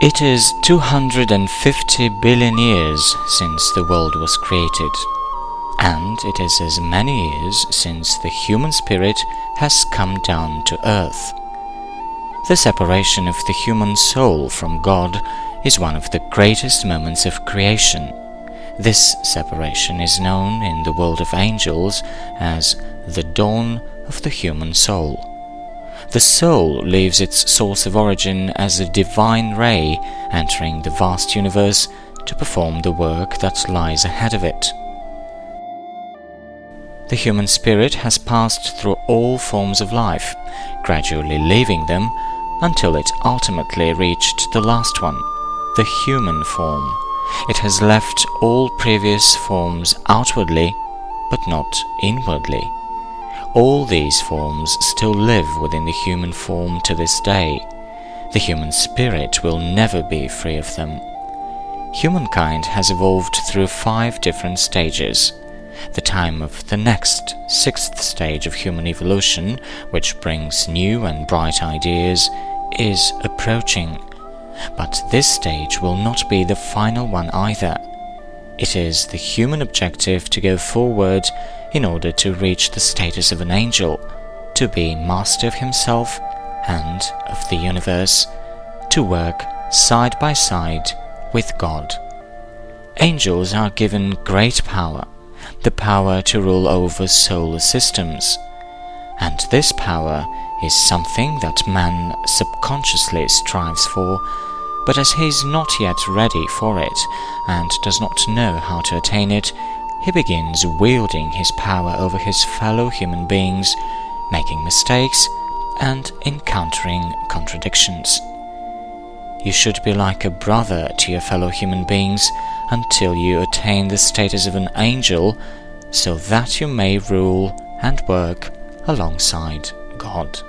It is 250 billion years since the world was created, and it is as many years since the human spirit has come down to earth. The separation of the human soul from God is one of the greatest moments of creation. This separation is known in the world of angels as the dawn of the human soul. The soul leaves its source of origin as a divine ray entering the vast universe to perform the work that lies ahead of it. The human spirit has passed through all forms of life, gradually leaving them until it ultimately reached the last one, the human form. It has left all previous forms outwardly, but not inwardly. All these forms still live within the human form to this day. The human spirit will never be free of them. Humankind has evolved through 5 different stages. The time of the next, 6th stage of human evolution, which brings new and bright ideas, is approaching. But this stage will not be the final one either. It is the human objective to go forward in order to reach the status of an angel, to be master of himself and of the universe, to work side by side with God. Angels are given great power, the power to rule over solar systems, and this power is something that man subconsciously strives for, but as he is not yet ready for it and does not know how to attain it, he begins wielding his power over his fellow human beings, making mistakes and encountering contradictions. You should be like a brother to your fellow human beings until you attain the status of an angel, so that you may rule and work alongside God.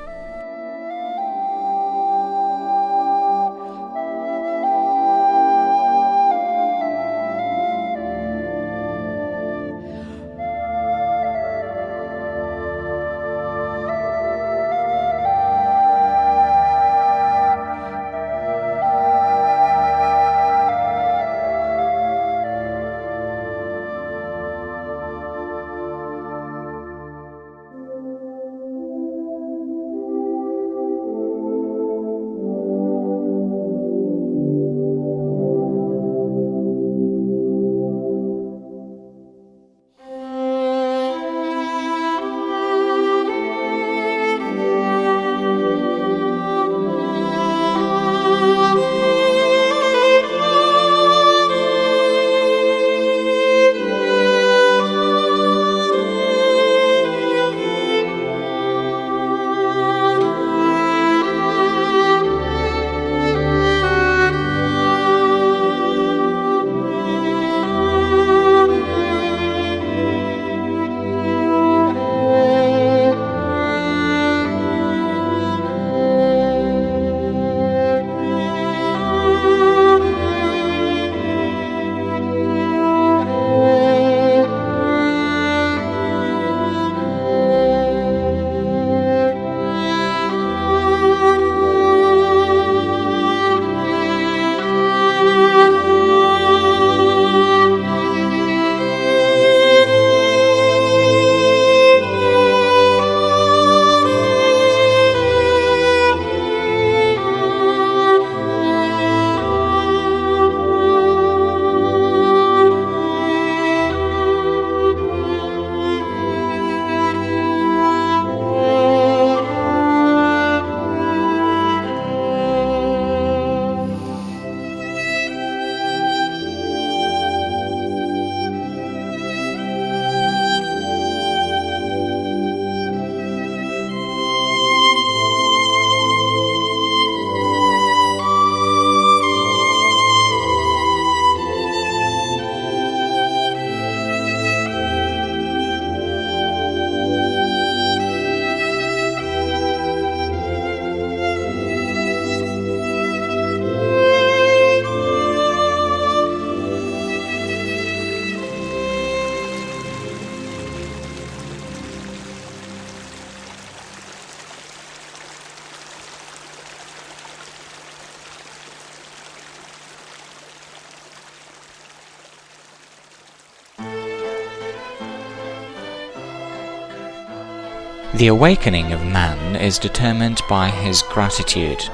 The awakening of man is determined by his gratitude.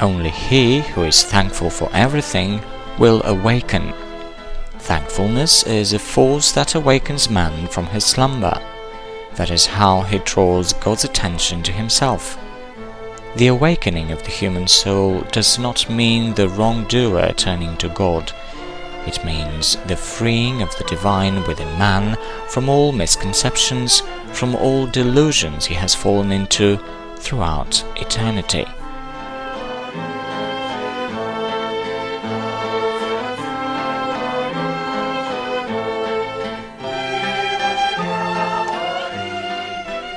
Only he who is thankful for everything will awaken. Thankfulness is a force that awakens man from his slumber. That is how he draws God's attention to himself. The awakening of the human soul does not mean the wrongdoer turning to God. It means the freeing of the divine within man from all misconceptions, from all delusions he has fallen into throughout eternity.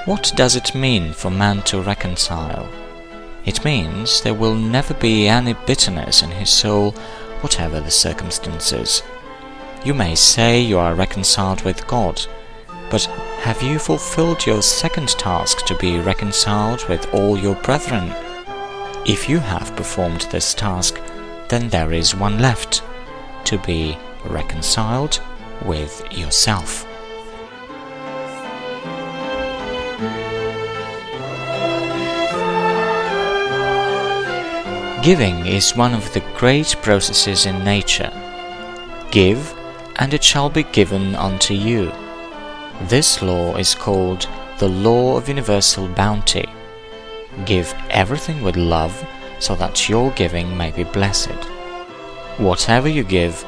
What does it mean for man to reconcile? It means there will never be any bitterness in his soul, whatever the circumstances. You may say you are reconciled with God, but have you fulfilled your second task to be reconciled with all your brethren? If you have performed this task, then there is one left, to be reconciled with yourself. Giving is one of the great processes in nature. Give, and it shall be given unto you. This law is called the law of universal bounty. Give everything with love, so that your giving may be blessed. Whatever you give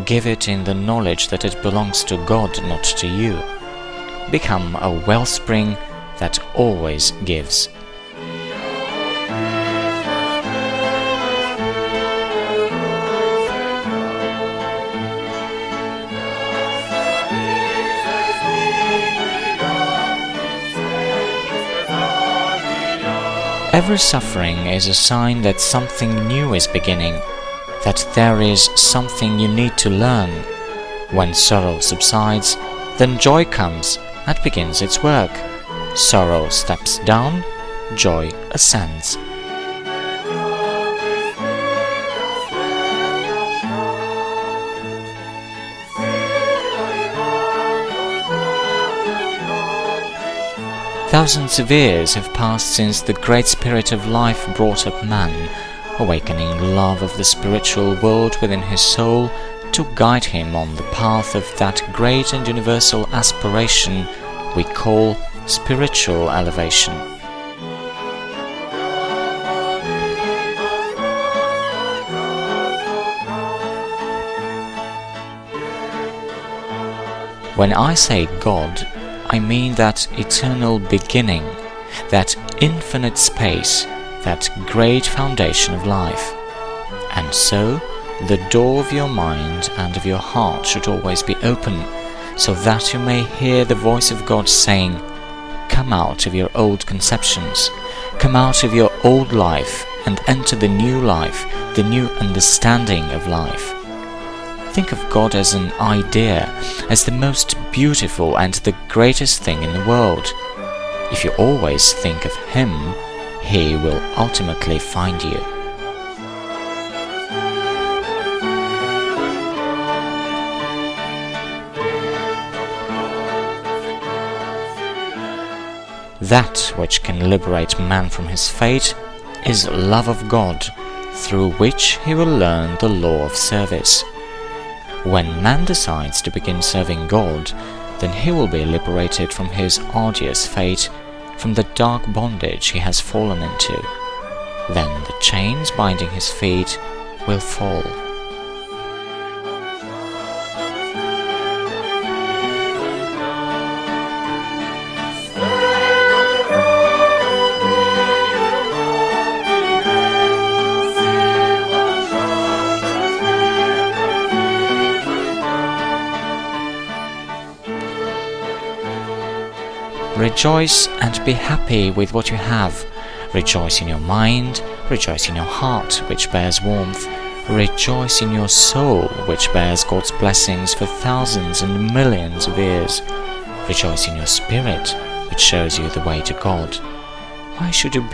it in the knowledge that it belongs to God, not to you. Become a wellspring that always gives. Every suffering is a sign that something new is beginning, that there is something you need to learn. When sorrow subsides, then joy comes and begins its work. Sorrow steps down, joy ascends. Thousands of years have passed since the Great Spirit of Life brought up man, awakening love of the spiritual world within his soul to guide him on the path of that great and universal aspiration we call spiritual elevation. When I say God, I mean that eternal beginning, that infinite space, that great foundation of life. And so, the door of your mind and of your heart should always be open, so that you may hear the voice of God saying, "Come out of your old conceptions, come out of your old life and enter the new life, the new understanding of life." Think of God as an idea, as the most beautiful and the greatest thing in the world. If you always think of Him, He will ultimately find you. That which can liberate man from his fate is love of God, through which he will learn the law of service. When man decides to begin serving God, then he will be liberated from his arduous fate, from the dark bondage he has fallen into. Then the chains binding his feet will fall. Rejoice and be happy with what you have. Rejoice in your mind, rejoice in your heart, which bears warmth. Rejoice in your soul, which bears God's blessings for thousands and millions of years. Rejoice in your spirit, which shows you the way to God. Why should you